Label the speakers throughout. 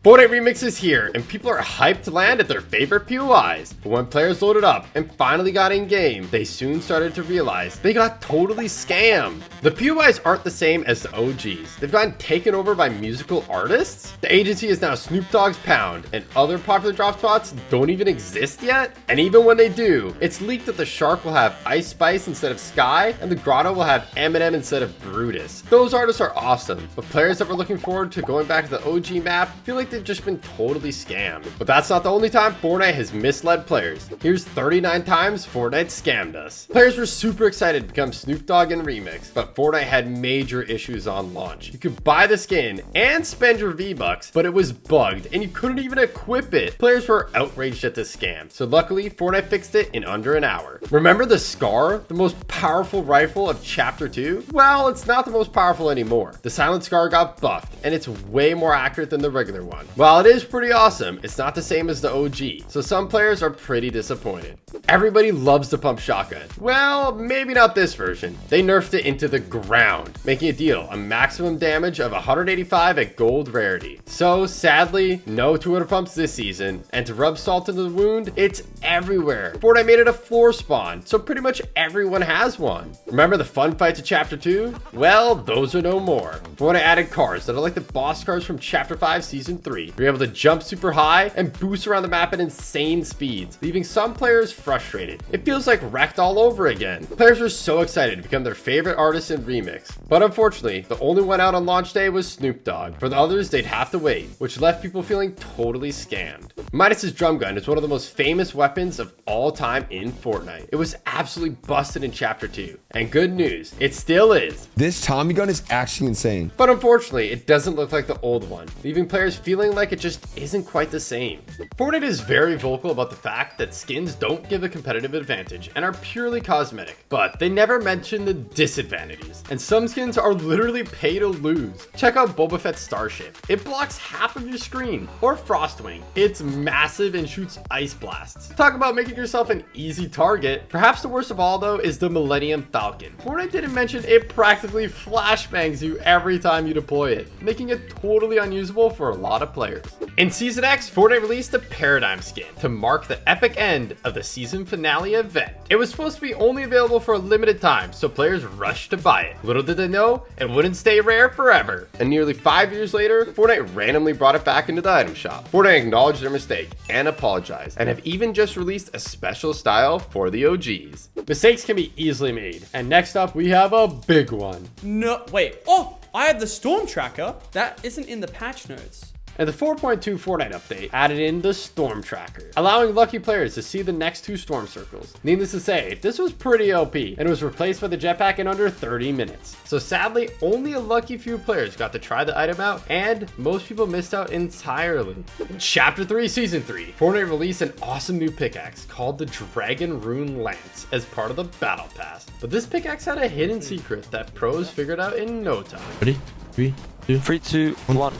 Speaker 1: Fortnite Remix is here, and people are hyped to land at their favorite POIs. But when players loaded up and finally got in game, they soon started to realize they got totally scammed. The POIs aren't the same as the OGs. They've gotten taken over by musical artists. The agency is now Snoop Dogg's Pound, and other popular drop spots don't even exist yet. And even when they do, it's leaked that the Shark will have Ice Spice instead of Sky, and the Grotto will have Eminem instead of Brutus. Those artists are awesome, but players that were looking forward to going back to the OG map feel like they've just been totally scammed. But that's not the only time Fortnite has misled players. Here's 39 times Fortnite scammed us. Players were super excited to become Snoop Dogg in Remix, but Fortnite had major issues on launch. You could buy the skin and spend your V-Bucks, but it was bugged and you couldn't even equip it. Players were outraged at this scam, so luckily Fortnite fixed it in under an hour. Remember the Scar, the most powerful rifle of Chapter 2? Well, it's not the most powerful anymore. The Silent Scar got buffed, and it's way more accurate than the regular one. While it is pretty awesome, it's not the same as the OG, so some players are pretty disappointed. Everybody loves the pump shotgun. Well, maybe not this version. They nerfed it into the ground, making it deal a maximum damage of 185 at gold rarity. So sadly, no 200 pumps this season, and to rub salt into the wound, it's everywhere. Fortnite made it a floor spawn, so pretty much everyone has one. Remember the fun fights of Chapter 2? Well, those are no more. Fortnite added cars that are like the boss cars from Chapter 5 Season 3. You're able to jump super high and boost around the map at insane speeds, leaving some players frustrated. It feels like Wrecked all over again. Players were so excited to become their favorite artist in Remix, but unfortunately, the only one out on launch day was Snoop Dogg. For the others, they'd have to wait, which left people feeling totally scammed. Midas's drum gun is one of the most famous weapons of all time in Fortnite. It was absolutely busted in Chapter 2, and good news, it still is.
Speaker 2: This Tommy gun is actually insane.
Speaker 1: But unfortunately, it doesn't look like the old one, leaving players feeling like it just isn't quite the same. Fortnite is very vocal about the fact that skins don't give a competitive advantage and are purely cosmetic, but they never mention the disadvantages. And some skins are literally pay to lose. Check out Boba Fett's Starship. It blocks half of your screen. Or Frostwing. It's massive and shoots ice blasts. Talk about making yourself an easy target. Perhaps the worst of all though is the Millennium Falcon. Fortnite didn't mention it practically flashbangs you every time you deploy it, making it totally unusable for a lot of players. In Season X, Fortnite released a Paradigm skin to mark the epic end of the season finale event. It was supposed to be only available for a limited time, so players rushed to buy it. Little did they know, it wouldn't stay rare forever. And nearly 5 years later, Fortnite randomly brought it back into the item shop. Fortnite acknowledged their mistake and apologized, and have even just released a special style for the OGs. Mistakes can be easily made, and next up we have a big one.
Speaker 3: No, wait. Oh, I have the storm tracker. That isn't in the patch notes.
Speaker 1: And the 4.2 Fortnite update added in the Storm Tracker, allowing lucky players to see the next two storm circles. Needless to say, this was pretty OP, and it was replaced by the jetpack in under 30 minutes. So sadly, only a lucky few players got to try the item out, and most people missed out entirely. In Chapter 3 Season 3, Fortnite released an awesome new pickaxe called the Dragon Rune Lance as part of the Battle Pass. But this pickaxe had a hidden secret that pros figured out in no time.
Speaker 4: Ready? 3, 2,
Speaker 5: 3, 2, 1.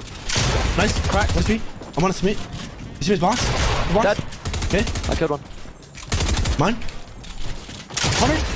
Speaker 4: Nice, crack, let's be. I'm on a Smith. You see his box?
Speaker 5: Dead.
Speaker 4: Okay.
Speaker 5: I killed one.
Speaker 4: Mine.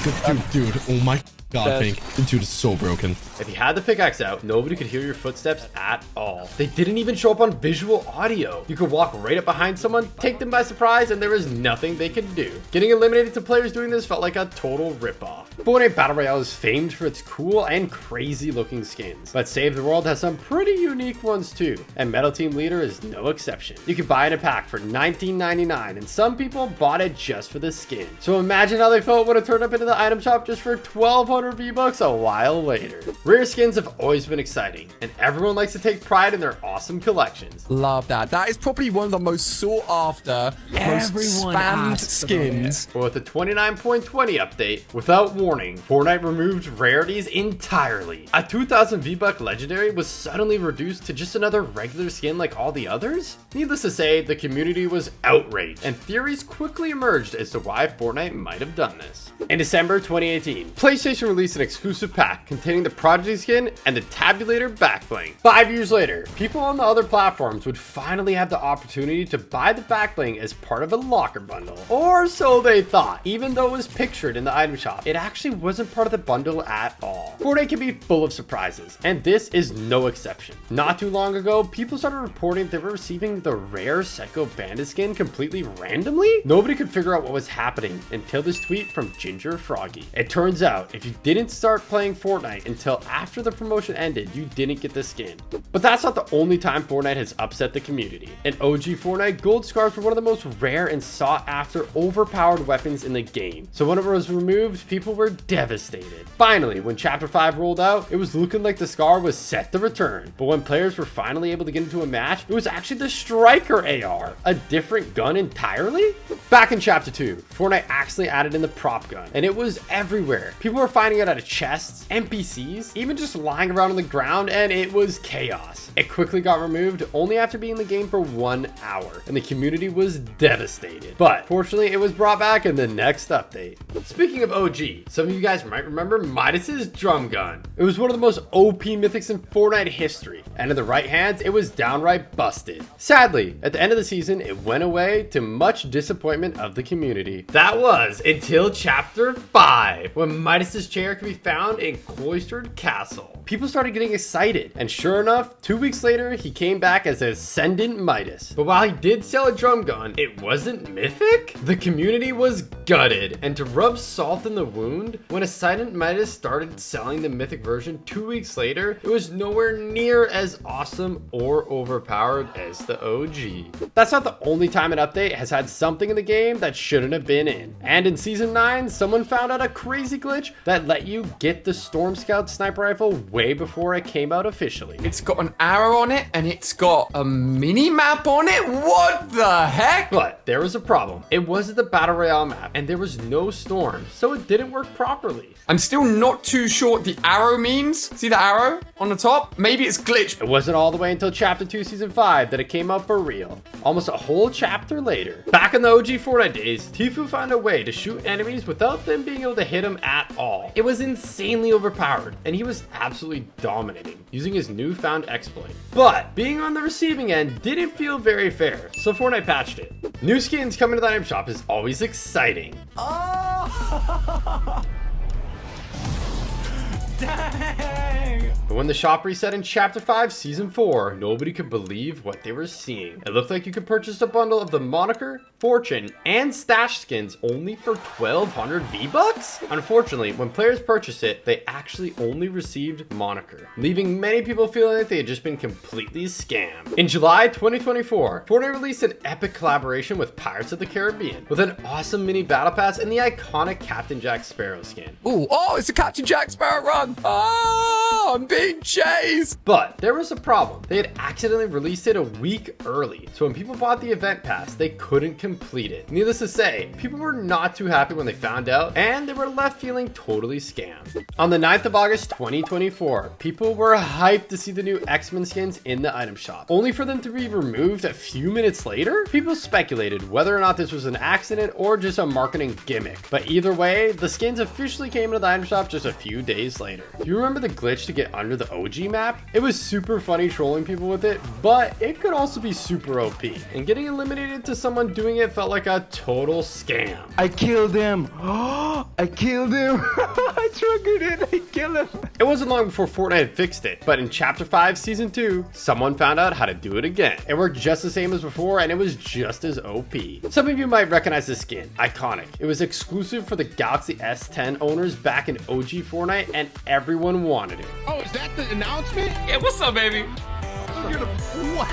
Speaker 4: Good dude. Oh my god, Pink. This dude is so broken.
Speaker 1: If you had the pickaxe out, nobody could hear your footsteps at all. They didn't even show up on visual audio. You could walk right up behind someone, take them by surprise, and there was nothing they could do. Getting eliminated to players doing this felt like a total ripoff. Fortnite Battle Royale is famed for its cool and crazy looking skins, but Save the World has some pretty unique ones too, and Metal Team Leader is no exception. You can buy it in a pack for $19.99, and some people bought it just for the skin. So imagine how they felt when it turned up into the item shop just for 1,200 V-Bucks a while later. Rare skins have always been exciting, and everyone likes to take pride in their awesome collections.
Speaker 2: Love that. That is probably one of the most sought after, most spammed skins.
Speaker 1: But with the 29.20 update, without warning, Fortnite removed rarities entirely. A 2,000 V-Buck legendary was suddenly reduced to just another regular skin like all the others? Needless to say, the community was outraged, and theories quickly emerged as to why Fortnite might have done this. In December 2018, PlayStation released an exclusive pack containing the Prodigy skin and the Tabulator backbling. 5 years later, people on the other platforms would finally have the opportunity to buy the backbling as part of a locker bundle. Or so they thought. Even though it was pictured in the item shop, it actually actually wasn't part of the bundle at all. Fortnite can be full of surprises, and this is no exception. Not too long ago, people started reporting they were receiving the rare Psycho Bandit skin completely randomly. Nobody could figure out what was happening until this tweet from Ginger Froggy. It turns out if you didn't start playing Fortnite until after the promotion ended, you didn't get the skin. But that's not the only time Fortnite has upset the community. In OG Fortnite, gold scars were one of the most rare and sought after overpowered weapons in the game. So when it was removed, people were devastated. Finally, when Chapter 5 rolled out, it was looking like the scar was set to return. But when players were finally able to get into a match, it was actually the Striker AR, a different gun entirely? Back in Chapter 2, Fortnite actually added in the prop gun, and it was everywhere. People were finding it out of chests, NPCs, even just lying around on the ground, and it was chaos. It quickly got removed only after being in the game for 1 hour, and the community was devastated. But fortunately, it was brought back in the next update. Speaking of OG, some of you guys might remember Midas's drum gun. It was one of the most OP mythics in Fortnite history, and in the right hands, it was downright busted. Sadly, at the end of the season, it went away to much disappointment of the community. That was until Chapter 5, when Midas's chair could be found in Cloistered Castle. People started getting excited, and sure enough, 2 weeks later, he came back as Ascendant Midas. But while he did sell a drum gun, it wasn't mythic? The community was gutted, and to rub salt in the wound, when Ascendant Midas started selling the mythic version 2 weeks later, it was nowhere near as awesome or overpowered as the OG. That's not the only time an update has had something in the game that shouldn't have been in. And in Season 9, someone found out a crazy glitch that let you get the Storm Scout sniper rifle way before it came out officially.
Speaker 2: It's got an arrow on it and it's got a mini map on it. What the heck?
Speaker 1: But there was a problem. It wasn't the Battle Royale map and there was no storm, so it didn't work properly.
Speaker 2: I'm still not too sure what the arrow means. See the arrow on the top? Maybe it's glitched.
Speaker 1: It wasn't all the way until Chapter 2 Season 5 that it came out for real. Almost a whole chapter later. Back in the OG Fortnite days, Tfue found a way to shoot enemies without them being able to hit him at all. It was insanely overpowered, and he was absolutely dominating using his newfound exploit. But being on the receiving end didn't feel very fair, so Fortnite patched it. New skins coming to the item shop is always exciting.
Speaker 2: Oh! Dang!
Speaker 1: But when the shop reset in Chapter 5 Season 4, nobody could believe what they were seeing. It looked like you could purchase a bundle of the Moniker, Fortune, and Stash skins only for 1,200 V-Bucks? Unfortunately, when players purchased it, they actually only received Moniker, leaving many people feeling like they had just been completely scammed. In July 2024, Fortnite released an epic collaboration with Pirates of the Caribbean, with an awesome mini battle pass and the iconic Captain Jack Sparrow skin.
Speaker 2: Ooh, oh, it's a Captain Jack Sparrow run. Oh, I'm being chased.
Speaker 1: But there was a problem. They had accidentally released it a week early, so when people bought the event pass, they couldn't complete it. Needless to say, people were not too happy when they found out, and they were left feeling totally scammed. On the 9th of August 2024, people were hyped to see the new X-Men skins in the item shop, only for them to be removed a few minutes later. People speculated whether or not this was an accident or just a marketing gimmick, but either way, the skins officially came into the item shop just a few days later. Do you remember the glitch to get under the OG map? It was super funny trolling people with it, but it could also be super OP, and getting eliminated to someone doing it felt like a total scam.
Speaker 4: I killed him. I killed him. I triggered it. I killed him.
Speaker 1: It wasn't long before Fortnite had fixed it, but in Chapter 5 Season 2, someone found out how to do it again. It worked just the same as before, and it was just as OP. Some of you might recognize this skin, iconic. It was exclusive for the Galaxy S10 owners back in OG Fortnite, and everyone wanted it.
Speaker 5: Oh, is that the announcement?
Speaker 6: Yeah, what's up, baby?
Speaker 5: What?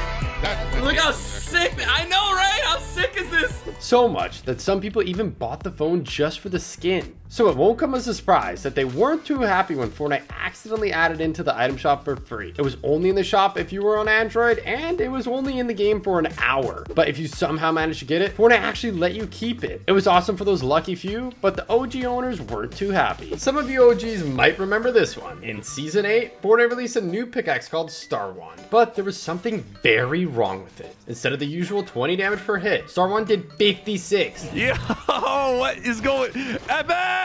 Speaker 6: Look how sick. I know, right? How sick is this?
Speaker 1: So much that some people even bought the phone just for the skin. So it won't come as a surprise that they weren't too happy when Fortnite accidentally added into the item shop for free. It was only in the shop if you were on Android, and it was only in the game for an hour. But if you somehow managed to get it, Fortnite actually let you keep it. It was awesome for those lucky few, but the OG owners weren't too happy. Some of you OGs might remember this one. In Season 8, Fortnite released a new pickaxe called Star Wand, but there was something very wrong with it. Instead of the usual 20 damage per hit, Star Wand did 56.
Speaker 4: Yo, what is going? Epic!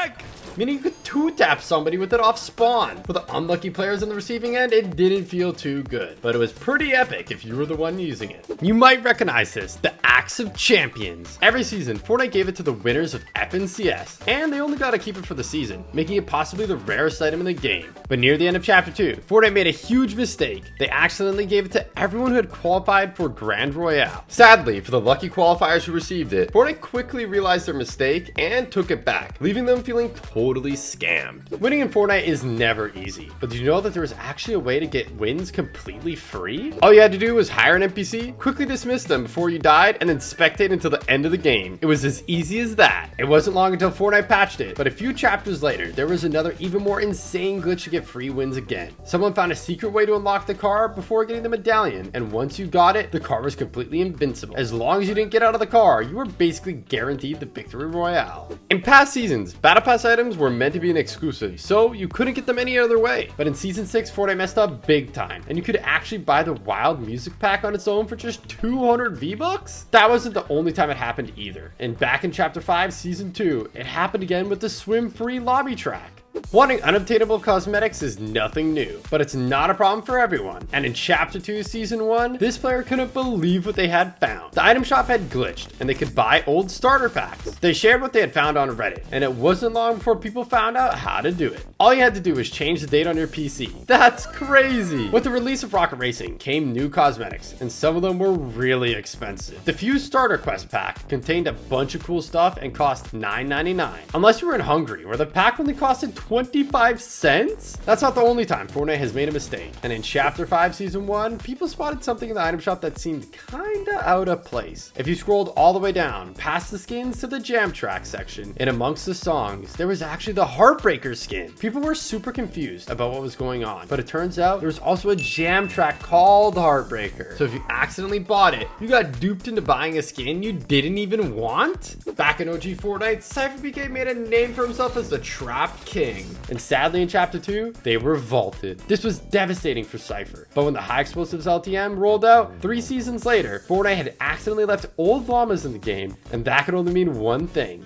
Speaker 1: Meaning you could two-tap somebody with it off spawn. For the unlucky players on the receiving end, it didn't feel too good, but it was pretty epic if you were the one using it. You might recognize this, the Packs of Champions. Every season, Fortnite gave it to the winners of FNCS, and they only got to keep it for the season, making it possibly the rarest item in the game. But near the end of Chapter 2, Fortnite made a huge mistake. They accidentally gave it to everyone who had qualified for Grand Royale. Sadly, for the lucky qualifiers who received it, Fortnite quickly realized their mistake and took it back, leaving them feeling totally scammed. Winning in Fortnite is never easy, but did you know that there was actually a way to get wins completely free? All you had to do was hire an NPC, quickly dismiss them before you died, and then spectate until the end of the game. It was as easy as that. It wasn't long until Fortnite patched it, but a few chapters later, there was another even more insane glitch to get free wins again. Someone found a secret way to unlock the car before getting the medallion, and once you got it, the car was completely invincible. As long as you didn't get out of the car, you were basically guaranteed the victory royale. In past seasons, Battle Pass items were meant to be an exclusive, so you couldn't get them any other way. But in Season 6, Fortnite messed up big time, and you could actually buy the Wild Music Pack on its own for just 200 V-Bucks? That wasn't the only time it happened either. And back in Chapter 5, Season 2, it happened again with the swim-free lobby track. Wanting unobtainable cosmetics is nothing new, but it's not a problem for everyone. And in Chapter 2 Season 1, this player couldn't believe what they had found. The item shop had glitched, and they could buy old starter packs. They shared what they had found on Reddit, and it wasn't long before people found out how to do it. All you had to do was change the date on your PC. That's crazy! With the release of Rocket Racing came new cosmetics, and some of them were really expensive. The Fuse Starter Quest pack contained a bunch of cool stuff and cost $9.99. Unless you were in Hungary, where the pack only costed 25 cents? That's not the only time Fortnite has made a mistake. And in Chapter 5 Season 1, people spotted something in the item shop that seemed kinda out of place. If you scrolled all the way down, past the skins to the jam track section, and amongst the songs, there was actually the Heartbreaker skin. People were super confused about what was going on, but it turns out there was also a jam track called Heartbreaker. So if you accidentally bought it, you got duped into buying a skin you didn't even want? Back in OG Fortnite, CypherPK made a name for himself as the Trap King. And sadly in Chapter 2, they were vaulted. This was devastating for Cypher. But when the High Explosives LTM rolled out 3 seasons later, Fortnite had accidentally left old llamas in the game, and that could only mean one thing.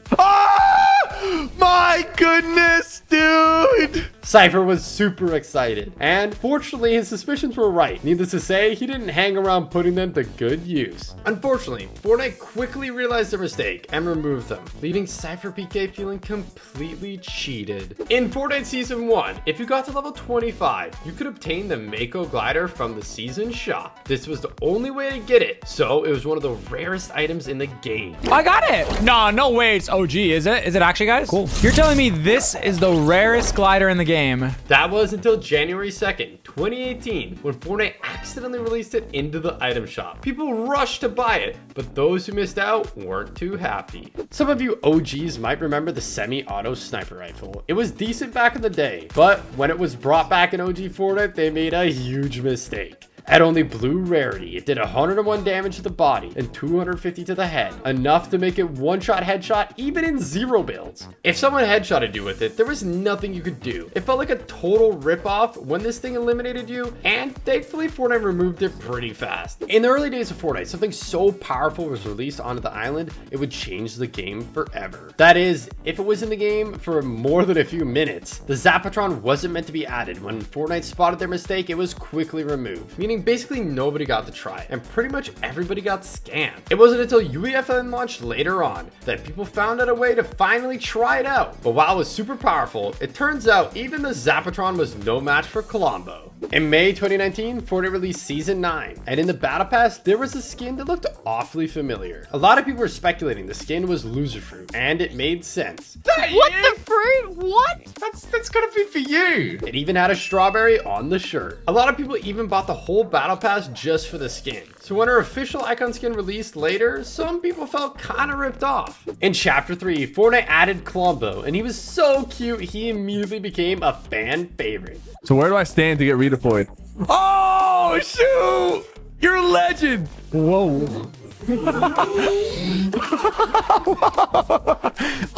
Speaker 2: My goodness, dude!
Speaker 1: Cypher was super excited, and fortunately his suspicions were right. Needless to say, he didn't hang around putting them to good use. Unfortunately, Fortnite quickly realized their mistake and removed them, leaving CypherPK feeling completely cheated. In Fortnite Season 1, if you got to level 25, you could obtain the Mako glider from the season shop. This was the only way to get it, so it was one of the rarest items in the game.
Speaker 7: I got it! Nah, no way it's OG, is it? Is it actually, guys? Cool. You're telling me this is the rarest glider in the game?
Speaker 1: That was until January 2nd, 2018, when Fortnite accidentally released it into the item shop. People rushed to buy it, but those who missed out weren't too happy. Some of you OGs might remember the semi-auto sniper rifle. It was decent back in the day, but when it was brought back in OG Fortnite, they made a huge mistake. At only blue rarity, it did 101 damage to the body and 250 to the head, enough to make it one-shot headshot even in 0 builds. If someone headshotted you with it, there was nothing you could do. It felt like a total ripoff when this thing eliminated you, and thankfully Fortnite removed it pretty fast. In the early days of Fortnite, something so powerful was released onto the island, it would change the game forever. That is, if it was in the game for more than a few minutes. The Zapatron wasn't meant to be added. When Fortnite spotted their mistake, it was quickly removed, meaning basically nobody got to try it, and pretty much everybody got scammed. It wasn't until UEFN launched later on that people found out a way to finally try it out. But while it was super powerful, it turns out even the Zapatron was no match for Colombo. In May 2019, Fortnite released Season 9, and in the Battle Pass, there was a skin that looked awfully familiar. A lot of people were speculating the skin was Loser Fruit, and it made sense.
Speaker 5: What the fruit? What? That's gonna be for you.
Speaker 1: It even had a strawberry on the shirt. A lot of people even bought the whole Battle Pass just for the skin. So when our official icon skin released later, some people felt kinda ripped off. In Chapter 3, Fortnite added Colombo, and he was so cute, he immediately became a fan favorite.
Speaker 8: So where do I stand to get redeployed?
Speaker 2: Oh, shoot! You're a legend!
Speaker 8: Whoa.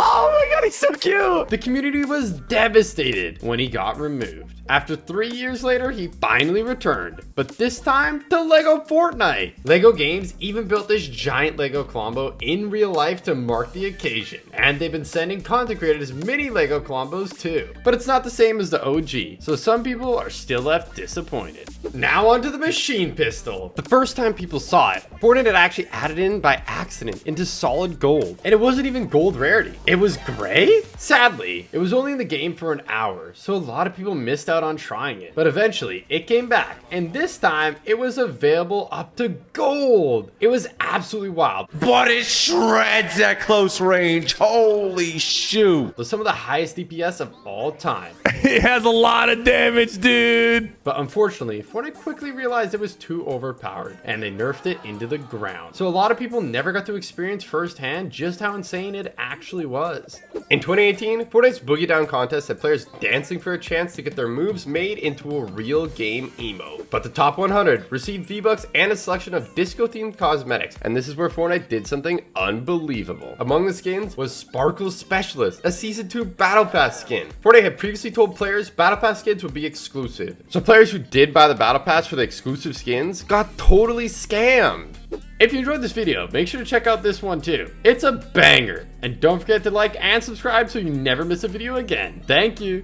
Speaker 2: Oh my god, he's so cute!
Speaker 1: The community was devastated when he got removed. After 3 years later, he finally returned, but this time to Lego Fortnite. Lego Games even built this giant Lego Colombo in real life to mark the occasion, and they've been sending content creators mini Lego Colombos too. But it's not the same as the OG, so some people are still left disappointed. Now onto the machine pistol. The first time people saw it, Fortnite had actually added in by accident into solid gold. And it wasn't even gold rarity. It was gray? Sadly, it was only in the game for an hour, so a lot of people missed out on trying it. But eventually, it came back, and this time, it was available up to gold. It was absolutely wild.
Speaker 9: But it shreds at close range. Holy shoot.
Speaker 1: With some of the highest DPS of all time.
Speaker 8: It has a lot of damage, dude.
Speaker 1: But unfortunately, Fortnite quickly realized it was too overpowered, and they nerfed it into the ground. So a lot of people never got to experience firsthand just how insane it actually was. In 2018, Fortnite's Boogie Down contest had players dancing for a chance to get their moves made into a real game emote. But the top 100 received V-Bucks and a selection of disco-themed cosmetics, and this is where Fortnite did something unbelievable. Among the skins was Sparkle Specialist, a Season 2 Battle Pass skin. Fortnite had previously told players Battle Pass skins would be exclusive. So players who did buy the Battle Pass for the exclusive skins got totally scammed. If you enjoyed this video, make sure to check out this one too. It's a banger. And don't forget to like and subscribe so you never miss a video again. Thank you.